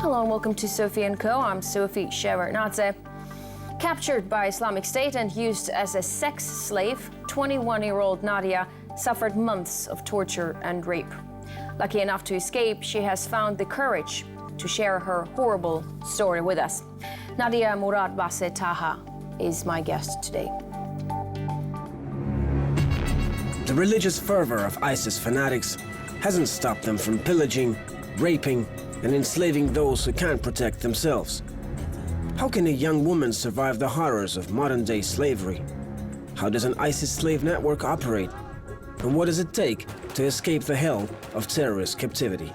Hello and welcome to Sophie & Co. I'm Sophie Shevardnadze. Captured by Islamic State and used as a sex slave, 21-year-old Nadia suffered months of torture and rape. Lucky enough to escape, she has found the courage to share her horrible story with us. Nadia Murad Basse Taha is my guest today. The religious fervor of ISIS fanatics hasn't stopped them from pillaging, raping, and enslaving those who can't protect themselves. How can a young woman survive the horrors of modern-day slavery? How does an ISIS slave network operate? And what does it take to escape the hell of terrorist captivity?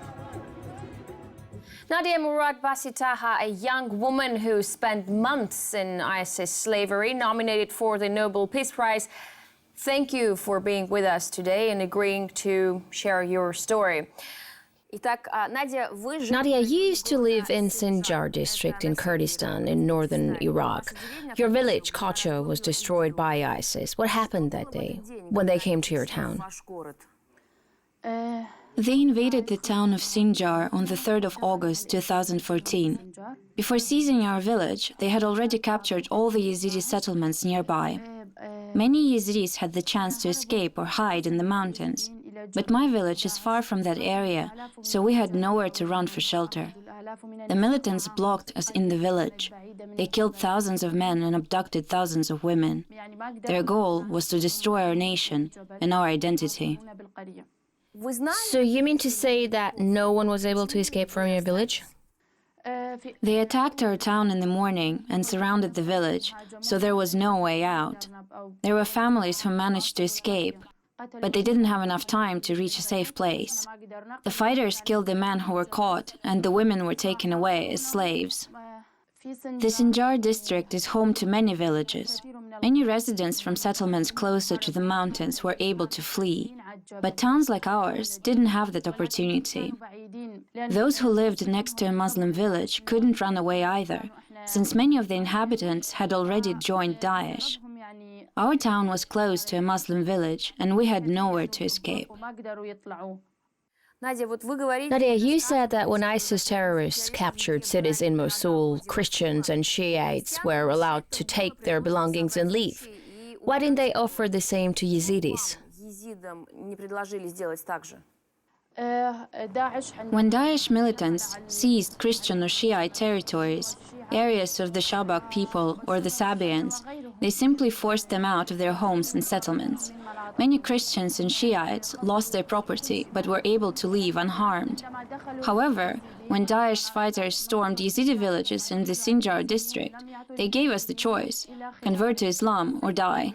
Nadia Murad Basse Taha, a young woman who spent months in ISIS slavery, nominated for the Nobel Peace Prize. Thank you for being with us today and agreeing to share your story. Nadia, you used to live in Sinjar district in Kurdistan in northern Iraq. Your village, Kocho, was destroyed by ISIS. What happened that day when they came to your town? They invaded the town of Sinjar on the 3rd of August 2014. Before seizing our village, they had already captured all the Yazidi settlements nearby. Many Yazidis had the chance to escape or hide in the mountains. But my village is far from that area, so we had nowhere to run for shelter. The militants blocked us in the village. They killed thousands of men and abducted thousands of women. Their goal was to destroy our nation and our identity. So you mean to say that no one was able to escape from your village? They attacked our town in the morning and surrounded the village, so there was no way out. There were families who managed to escape, but they didn't have enough time to reach a safe place. The fighters killed the men who were caught, and the women were taken away as slaves. The Sinjar district is home to many villages. Many residents from settlements closer to the mountains were able to flee, but towns like ours didn't have that opportunity. Those who lived next to a Muslim village couldn't run away either, since many of the inhabitants had already joined Daesh. Our town was close to a Muslim village, and we had nowhere to escape. Nadia, you said that when ISIS terrorists captured cities in Mosul, Christians and Shiites were allowed to take their belongings and leave. Why didn't they offer the same to Yazidis? When Daesh militants seized Christian or Shiite territories, areas of the Shabak people or the Sabians, they simply forced them out of their homes and settlements. Many Christians and Shiites lost their property but were able to leave unharmed. However, when Daesh fighters stormed Yazidi villages in the Sinjar district, they gave us the choice: convert to Islam or die.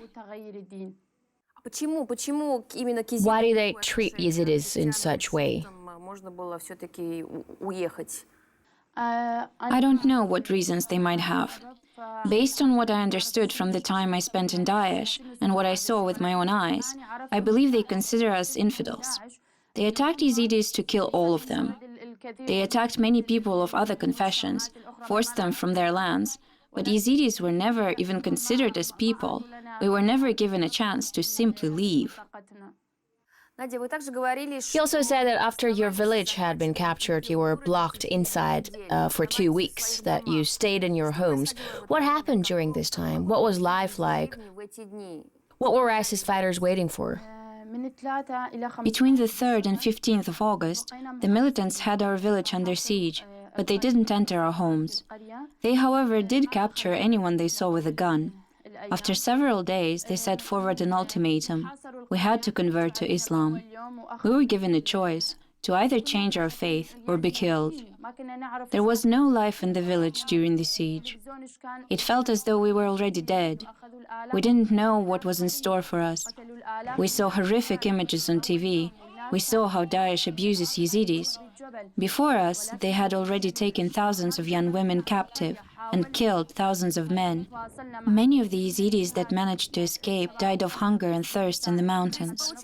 Why did they treat Yazidis in such way? I don't know what reasons they might have. Based on what I understood from the time I spent in Daesh and what I saw with my own eyes, I believe they consider us infidels. They attacked Yazidis to kill all of them. They attacked many people of other confessions, forced them from their lands, but Yazidis were never even considered as people. We were never given a chance to simply leave. You also said that after your village had been captured, you were blocked inside for 2 weeks, that you stayed in your homes. What happened during this time? What was life like? What were ISIS fighters waiting for? Between the 3rd and 15th of August, the militants had our village under siege, but they didn't enter our homes. They, however, did capture anyone they saw with a gun. After several days, they set forward an ultimatum. We had to convert to Islam. We were given a choice to either change our faith or be killed. There was no life in the village during the siege. It felt as though we were already dead. We didn't know what was in store for us. We saw horrific images on TV. We saw how Daesh abuses Yazidis. Before us, they had already taken thousands of young women captive and killed thousands of men. Many of the Yazidis that managed to escape died of hunger and thirst in the mountains.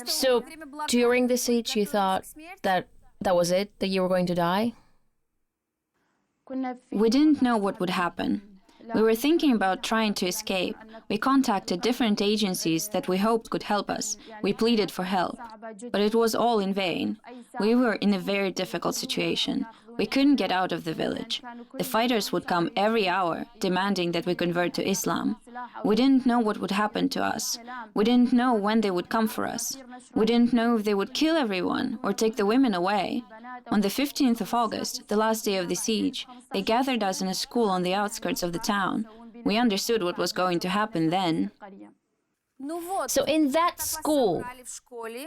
So, during the siege, you thought that was it, that you were going to die? We didn't know what would happen. We were thinking about trying to escape. We contacted different agencies that we hoped could help us. We pleaded for help, but it was all in vain. We were in a very difficult situation. We couldn't get out of the village. The fighters would come every hour, demanding that we convert to Islam. We didn't know what would happen to us. We didn't know when they would come for us. We didn't know if they would kill everyone or take the women away. On the 15th of August, the last day of the siege, they gathered us in a school on the outskirts of the town. We understood what was going to happen then. So in that school,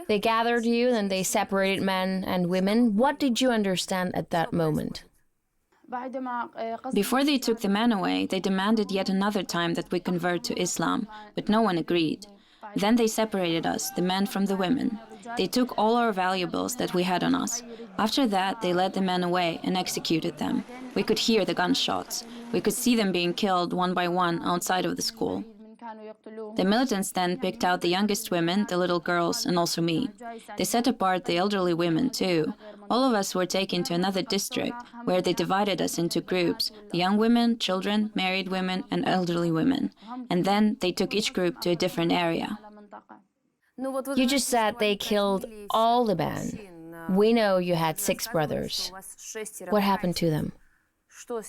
they gathered you and they separated men and women. What did you understand at that moment? Before they took the men away, they demanded yet another time that we convert to Islam, but no one agreed. Then they separated us, the men from the women. They took all our valuables that we had on us. After that, they led the men away and executed them. We could hear the gunshots. We could see them being killed one by one outside of the school. The militants then picked out the youngest women, the little girls, and also me. They set apart the elderly women too. All of us were taken to another district, where they divided us into groups, the young women, children, married women, and elderly women. And then they took each group to a different area. You just said they killed all the men. We know you had 6 brothers. What happened to them?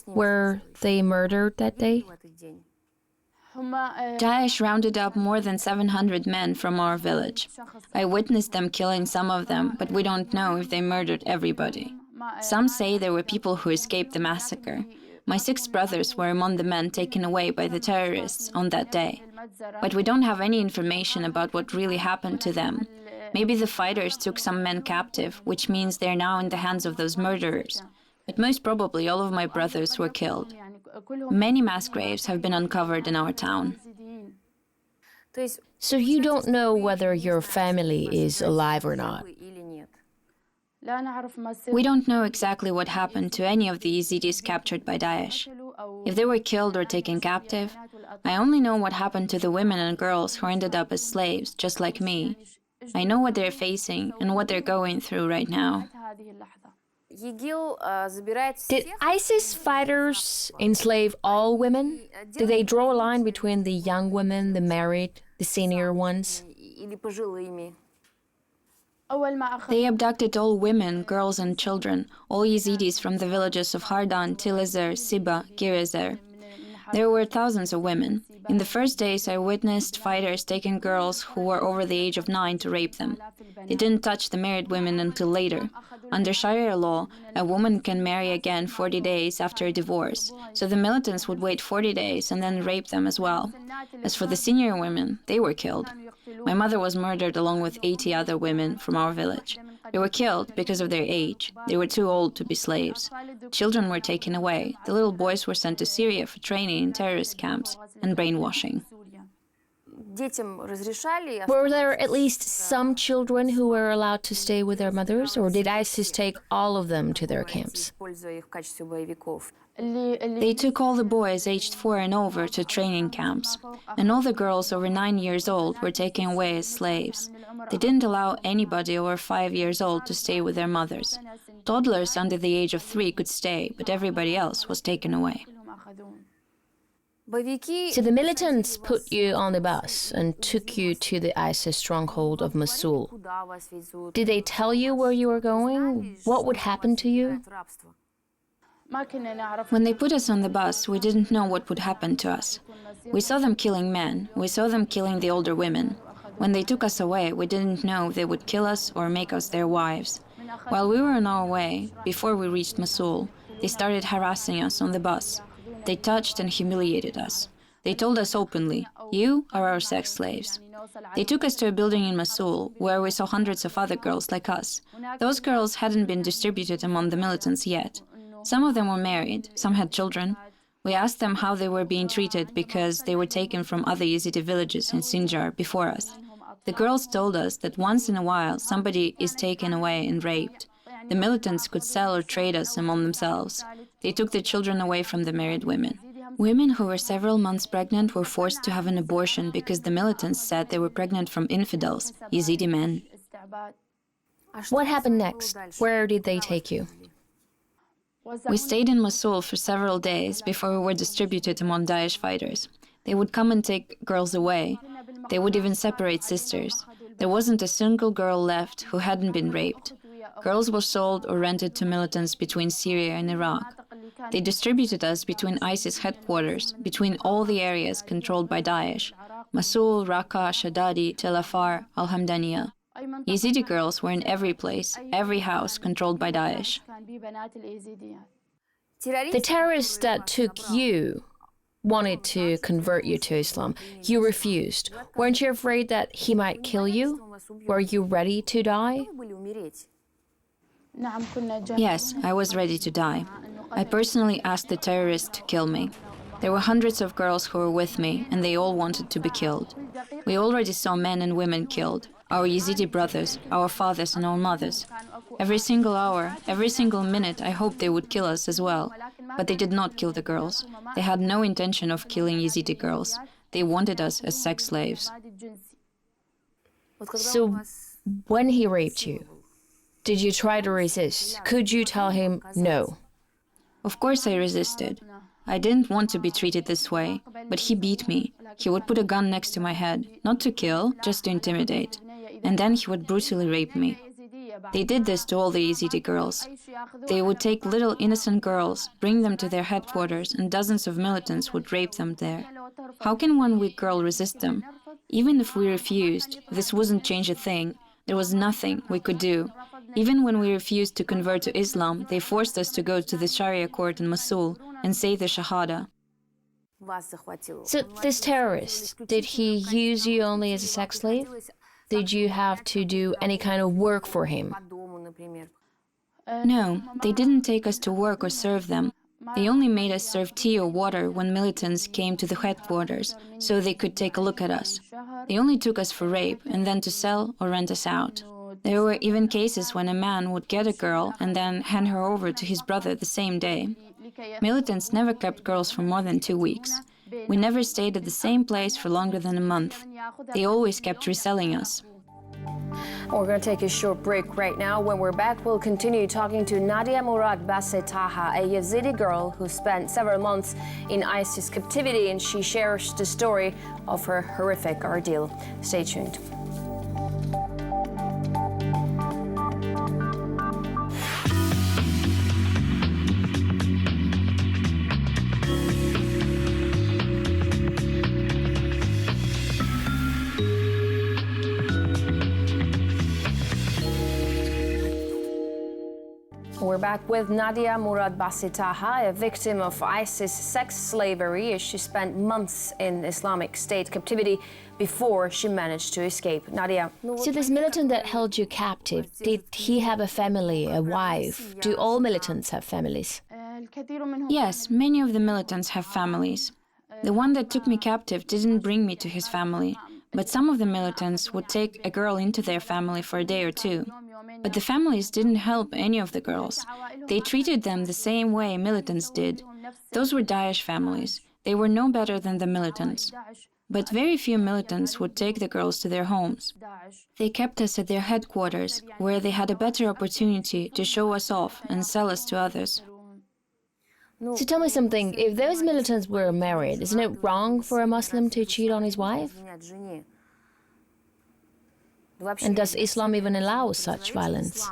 Were they murdered that day? Daesh rounded up more than 700 men from our village. I witnessed them killing some of them, but we don't know if they murdered everybody. Some say there were people who escaped the massacre. My 6 brothers were among the men taken away by the terrorists on that day. But we don't have any information about what really happened to them. Maybe the fighters took some men captive, which means they're now in the hands of those murderers. But most probably all of my brothers were killed. Many mass graves have been uncovered in our town. So you don't know whether your family is alive or not? We don't know exactly what happened to any of the Yazidis captured by Daesh. If they were killed or taken captive, I only know what happened to the women and girls who ended up as slaves, just like me. I know what they're facing and what they're going through right now. Did ISIS fighters enslave all women? Did they draw a line between the young women, the married, the senior ones? They abducted all women, girls and children, all Yazidis from the villages of Hardan, Tilazer, Siba, Girezer. There were thousands of women. In the first days, I witnessed fighters taking girls who were over the age of 9 to rape them. They didn't touch the married women until later. Under Sharia law, a woman can marry again 40 days after a divorce, so the militants would wait 40 days and then rape them as well. As for the senior women, they were killed. My mother was murdered along with 80 other women from our village. They were killed because of their age. They were too old to be slaves. Children were taken away. The little boys were sent to Syria for training in terrorist camps and brainwashing. Were there at least some children who were allowed to stay with their mothers, or did ISIS take all of them to their camps? They took all the boys aged 4 and over to training camps, and all the girls over 9 years old were taken away as slaves. They didn't allow anybody over 5 years old to stay with their mothers. Toddlers under the age of 3 could stay, but everybody else was taken away. So the militants put you on the bus and took you to the ISIS stronghold of Mosul. Did they tell you where you were going? What would happen to you? When they put us on the bus, we didn't know what would happen to us. We saw them killing men. We saw them killing the older women. When they took us away, we didn't know if they would kill us or make us their wives. While we were on our way, before we reached Mosul, they started harassing us on the bus. They touched and humiliated us. They told us openly, "You are our sex slaves." They took us to a building in Mosul, where we saw hundreds of other girls like us. Those girls hadn't been distributed among the militants yet. Some of them were married, some had children. We asked them how they were being treated because they were taken from other Yazidi villages in Sinjar before us. The girls told us that once in a while somebody is taken away and raped. The militants could sell or trade us among themselves. They took the children away from the married women. Women who were several months pregnant were forced to have an abortion because the militants said they were pregnant from infidels, Yazidi men. What happened next? Where did they take you? We stayed in Mosul for several days before we were distributed among Daesh fighters. They would come and take girls away. They would even separate sisters. There wasn't a single girl left who hadn't been raped. Girls were sold or rented to militants between Syria and Iraq. They distributed us between ISIS headquarters, between all the areas controlled by Daesh: Mosul, Raqqa, Shadadi, Tel Afar, Al-Hamdaniya. Yazidi girls were in every place, every house controlled by Daesh. The terrorists that took you wanted to convert you to Islam. You refused. Weren't you afraid that he might kill you? Were you ready to die? Yes, I was ready to die. I personally asked the terrorists to kill me. There were hundreds of girls who were with me, and they all wanted to be killed. We already saw men and women killed, our Yazidi brothers, our fathers and our mothers. Every single hour, every single minute, I hoped they would kill us as well. But they did not kill the girls. They had no intention of killing Yazidi girls. They wanted us as sex slaves. So, when he raped you, did you try to resist? Could you tell him no? Of course I resisted. I didn't want to be treated this way, but he beat me. He would put a gun next to my head, not to kill, just to intimidate. And then he would brutally rape me. They did this to all the Yazidi girls. They would take little innocent girls, bring them to their headquarters, and dozens of militants would rape them there. How can one weak girl resist them? Even if we refused, this wouldn't change a thing. There was nothing we could do. Even when we refused to convert to Islam, they forced us to go to the Sharia court in Mosul and say the Shahada. So, this terrorist, did he use you only as a sex slave? Did you have to do any kind of work for him? No, they didn't take us to work or serve them. They only made us serve tea or water when militants came to the headquarters, so they could take a look at us. They only took us for rape and then to sell or rent us out. There were even cases when a man would get a girl and then hand her over to his brother the same day. Militants never kept girls for more than 2 weeks. We never stayed at the same place for longer than a month. They always kept reselling us. We're going to take a short break right now. When we're back, we'll continue talking to Nadia Murad Basetaha, a Yazidi girl who spent several months in ISIS captivity, and she shares the story of her horrific ordeal. Stay tuned. We're back with Nadia Murad Basetaha, a victim of ISIS sex slavery, as she spent months in Islamic State captivity before she managed to escape. Nadia. So this militant that held you captive, did he have a family, a wife? Do all militants have families? Yes, many of the militants have families. The one that took me captive didn't bring me to his family, but some of the militants would take a girl into their family for a day or two. But the families didn't help any of the girls. They treated them the same way militants did. Those were Daesh families. They were no better than the militants. But very few militants would take the girls to their homes. They kept us at their headquarters, where they had a better opportunity to show us off and sell us to others. So tell me something, if those militants were married, isn't it wrong for a Muslim to cheat on his wife? And does Islam even allow such violence?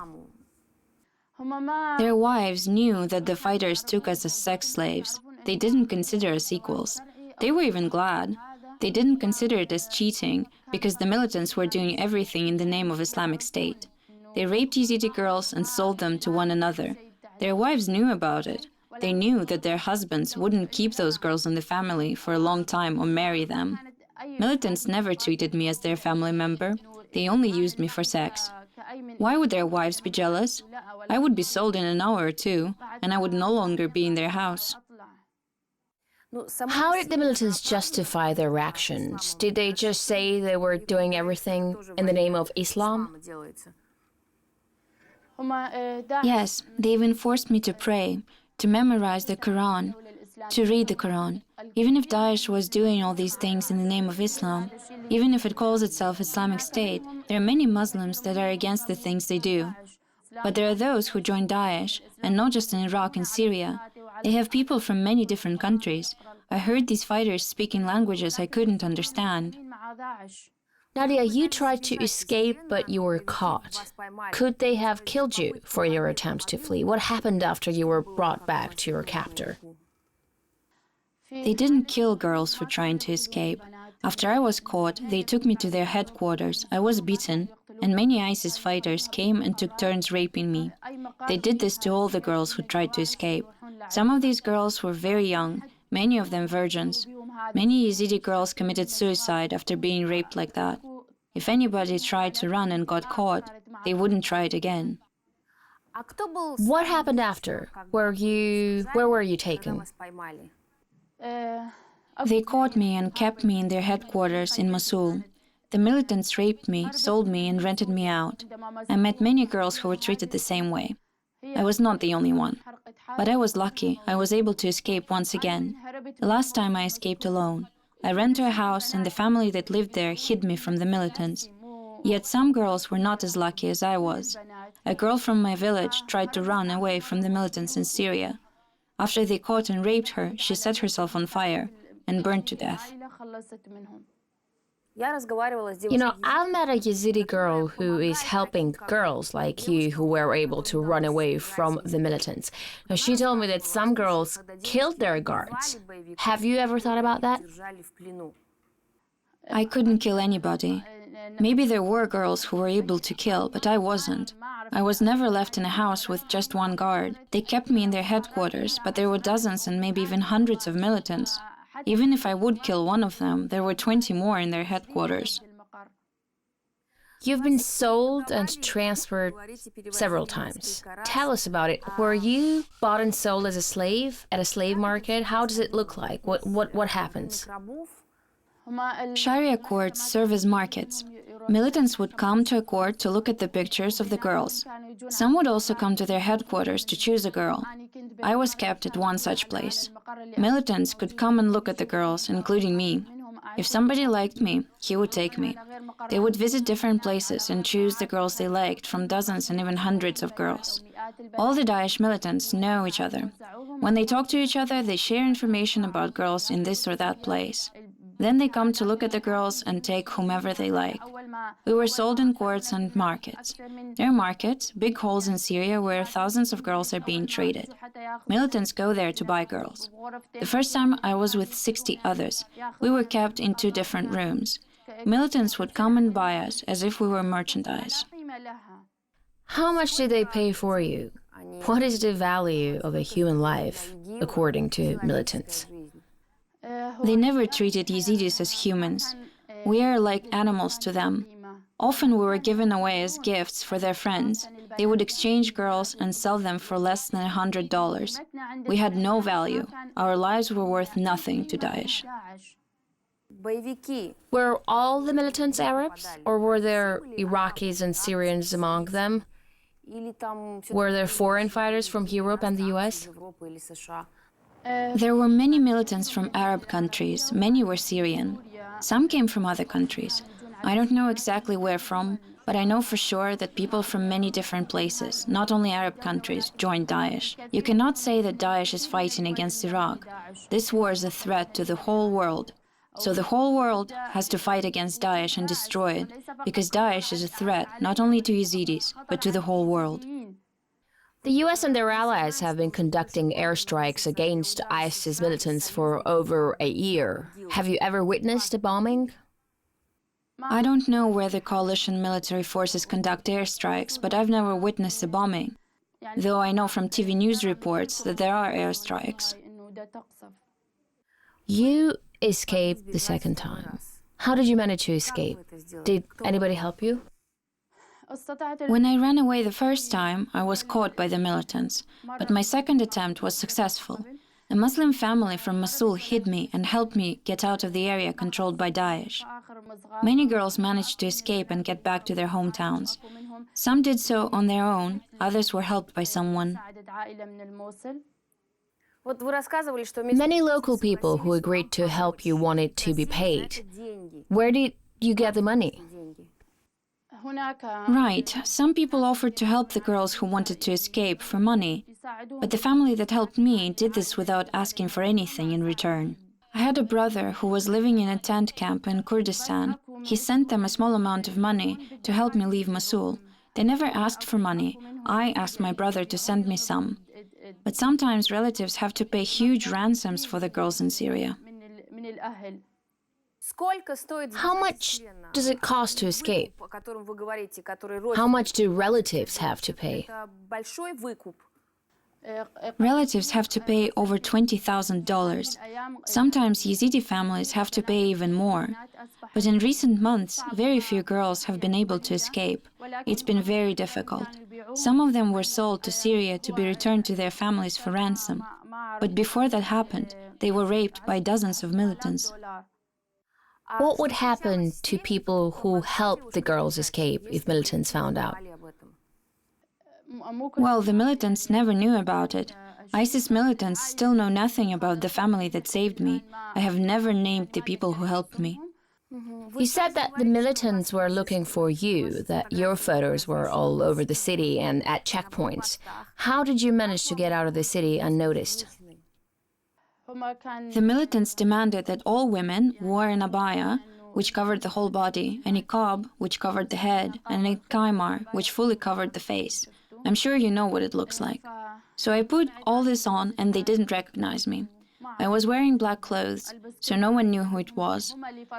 Their wives knew that the fighters took us as sex slaves. They didn't consider us equals. They were even glad. They didn't consider it as cheating, because the militants were doing everything in the name of Islamic State. They raped Yazidi girls and sold them to one another. Their wives knew about it. They knew that their husbands wouldn't keep those girls in the family for a long time or marry them. Militants never treated me as their family member. They only used me for sex. Why would their wives be jealous? I would be sold in an hour or two, and I would no longer be in their house. How did the militants justify their actions? Did they just say they were doing everything in the name of Islam? Yes, they even forced me to pray, to memorize the Quran, to read the Quran. Even if Daesh was doing all these things in the name of Islam, even if it calls itself Islamic State, there are many Muslims that are against the things they do. But there are those who join Daesh, and not just in Iraq and Syria. They have people from many different countries. I heard these fighters speaking languages I couldn't understand. Nadia, you tried to escape, but you were caught. Could they have killed you for your attempt to flee? What happened after you were brought back to your captor? They didn't kill girls for trying to escape. After I was caught, they took me to their headquarters. I was beaten, and many ISIS fighters came and took turns raping me. They did this to all the girls who tried to escape. Some of these girls were very young, many of them virgins. Many Yazidi girls committed suicide after being raped like that. If anybody tried to run and got caught, they wouldn't try it again. What happened after? Where were you taken? They caught me and kept me in their headquarters in Mosul. The militants raped me, sold me, and rented me out. I met many girls who were treated the same way. I was not the only one. But I was lucky. I was able to escape once again. The last time I escaped alone. I ran to a house, and the family that lived there hid me from the militants. Yet some girls were not as lucky as I was. A girl from my village tried to run away from the militants in Syria. After they caught and raped her, she set herself on fire and burned to death. You know, I've met a Yazidi girl who is helping girls like you who were able to run away from the militants. Now, she told me that some girls killed their guards. Have you ever thought about that? I couldn't kill anybody. Maybe there were girls who were able to kill, but I wasn't. I was never left in a house with just one guard. They kept me in their headquarters, but there were dozens and maybe even hundreds of militants. Even if I would kill one of them, there were 20 more in their headquarters. You've been sold and transferred several times. Tell us about it. Were you bought and sold as a slave at a slave market? How does it look like? What happens? Sharia courts serve as markets. Militants would come to a court to look at the pictures of the girls. Some would also come to their headquarters to choose a girl. I was kept at one such place. Militants could come and look at the girls, including me. If somebody liked me, he would take me. They would visit different places and choose the girls they liked from dozens and even hundreds of girls. All the Daesh militants know each other. When they talk to each other, they share information about girls in this or that place. Then they come to look at the girls and take whomever they like. We were sold in courts and markets. There are markets, big halls in Syria where thousands of girls are being traded. Militants go there to buy girls. The first time I was with 60 others. We were kept in 2 different rooms. Militants would come and buy us as if we were merchandise. How much did they pay for you? What is the value of a human life, according to militants? They never treated Yazidis as humans. We are like animals to them. Often we were given away as gifts for their friends. They would exchange girls and sell them for less than $100. We had no value. Our lives were worth nothing to Daesh. Were all the militants Arabs, or were there Iraqis and Syrians among them? Were there foreign fighters from Europe and the US? There were many militants from Arab countries. Many were Syrian. Some came from other countries. I don't know exactly where from, but I know for sure that people from many different places, not only Arab countries, joined Daesh. You cannot say that Daesh is fighting against Iraq. This war is a threat to the whole world. So the whole world has to fight against Daesh and destroy it, because Daesh is a threat not only to Yazidis, but to the whole world. The US and their allies have been conducting airstrikes against ISIS militants for over a year. Have you ever witnessed a bombing? I don't know where the coalition military forces conduct airstrikes, but I've never witnessed a bombing. Though I know from TV news reports that there are airstrikes. You escaped the second time. How did you manage to escape? Did anybody help you? When I ran away the first time, I was caught by the militants, but my second attempt was successful. A Muslim family from Mosul hid me and helped me get out of the area controlled by Daesh. Many girls managed to escape and get back to their hometowns. Some did so on their own, others were helped by someone. Many local people who agreed to help you wanted to be paid. Where did you get the money? Right. Some people offered to help the girls who wanted to escape for money, but the family that helped me did this without asking for anything in return. I had a brother who was living in a tent camp in Kurdistan. He sent them a small amount of money to help me leave Mosul. They never asked for money. I asked my brother to send me some. But sometimes relatives have to pay huge ransoms for the girls in Syria. How much does it cost to escape? How much do relatives have to pay? Relatives have to pay over $20,000. Sometimes Yazidi families have to pay even more. But in recent months, very few girls have been able to escape. It's been very difficult. Some of them were sold to Syria to be returned to their families for ransom. But before that happened, they were raped by dozens of militants. What would happen to people who helped the girls escape if militants found out? Well, the militants never knew about it. ISIS militants still know nothing about the family that saved me. I have never named the people who helped me. You said that the militants were looking for you, that your photos were all over the city and at checkpoints. How did you manage to get out of the city unnoticed? The militants demanded that all women wore an abaya, which covered the whole body, a niqab, which covered the head, and a kaimar, which fully covered the face. I'm sure you know what it looks like. So I put all this on and they didn't recognize me. I was wearing black clothes, so no one knew who it was.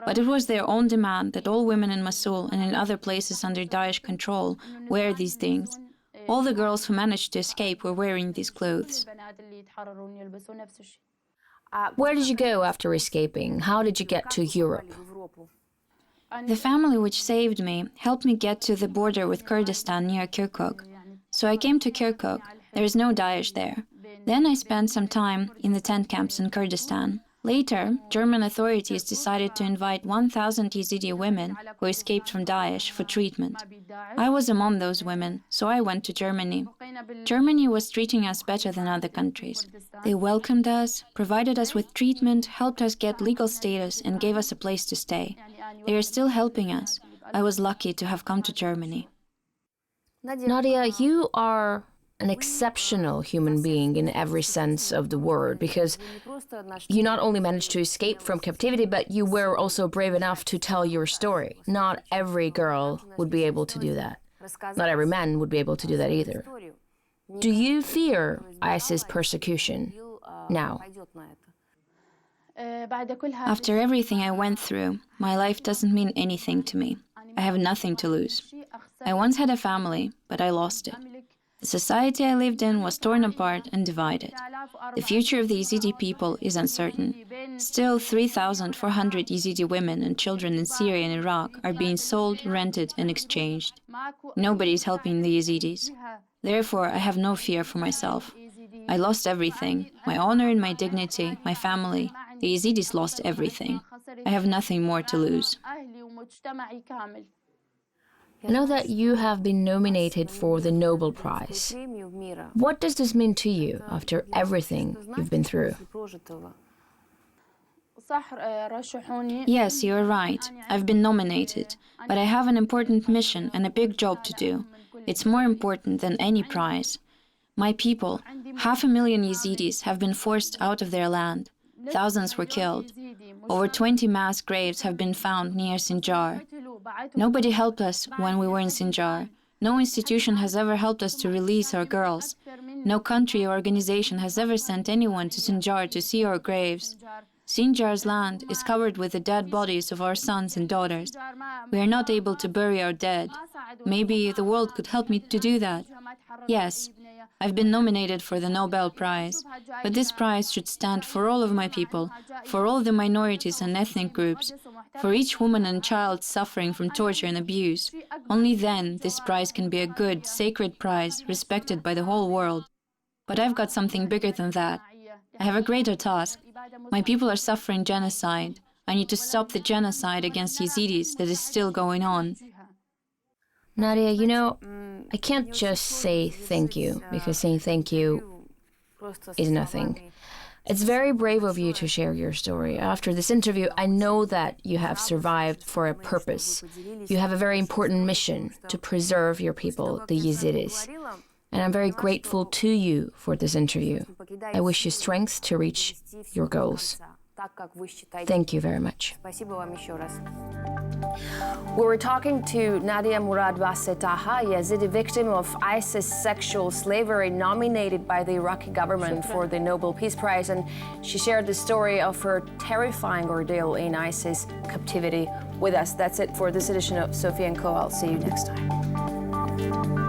But it was their own demand that all women in Mosul and in other places under Daesh control wear these things. All the girls who managed to escape were wearing these clothes. Where did you go after escaping? How did you get to Europe? The family which saved me helped me get to the border with Kurdistan near Kirkuk. So I came to Kirkuk. There is no Daesh there. Then I spent some time in the tent camps in Kurdistan. Later, German authorities decided to invite 1,000 Yazidi women who escaped from Daesh for treatment. I was among those women, so I went to Germany. Germany was treating us better than other countries. They welcomed us, provided us with treatment, helped us get legal status, and gave us a place to stay. They are still helping us. I was lucky to have come to Germany. Nadia, you are an exceptional human being in every sense of the word, because you not only managed to escape from captivity, but you were also brave enough to tell your story. Not every girl would be able to do that. Not every man would be able to do that either. Do you fear ISIS persecution now? After everything I went through, my life doesn't mean anything to me. I have nothing to lose. I once had a family, but I lost it. The society I lived in was torn apart and divided. The future of the Yazidi people is uncertain. Still, 3,400 Yazidi women and children in Syria and Iraq are being sold, rented, and exchanged. Nobody is helping the Yazidis. Therefore, I have no fear for myself. I lost everything, my honor and my dignity, my family. The Yazidis lost everything. I have nothing more to lose. I know that you have been nominated for the Nobel Prize. What does this mean to you after everything you've been through? Yes, you are right. I've been nominated, but I have an important mission and a big job to do. It's more important than any prize. My people, 500,000 Yazidis, have been forced out of their land. Thousands were killed. Over 20 mass graves have been found near Sinjar. Nobody helped us when we were in Sinjar. No institution has ever helped us to release our girls. No country or organization has ever sent anyone to Sinjar to see our graves. Sinjar's land is covered with the dead bodies of our sons and daughters. We are not able to bury our dead. Maybe the world could help me to do that. Yes, I've been nominated for the Nobel Prize, but this prize should stand for all of my people, for all the minorities and ethnic groups, for each woman and child suffering from torture and abuse. Only then this prize can be a good, sacred prize respected by the whole world. But I've got something bigger than that. I have a greater task. My people are suffering genocide. I need to stop the genocide against Yazidis that is still going on. Nadia, you know, I can't just say thank you, because saying thank you is nothing. It's very brave of you to share your story. After this interview, I know that you have survived for a purpose. You have a very important mission to preserve your people, the Yazidis. And I'm very grateful to you for this interview. I wish you strength to reach your goals. Thank you very much. We were talking to Nadia Murad Bassetaha, Yazidi victim of ISIS sexual slavery, nominated by the Iraqi government for the Nobel Peace Prize, and she shared the story of her terrifying ordeal in ISIS captivity with us. That's it for this edition of Sophie & Co. I'll see you next time.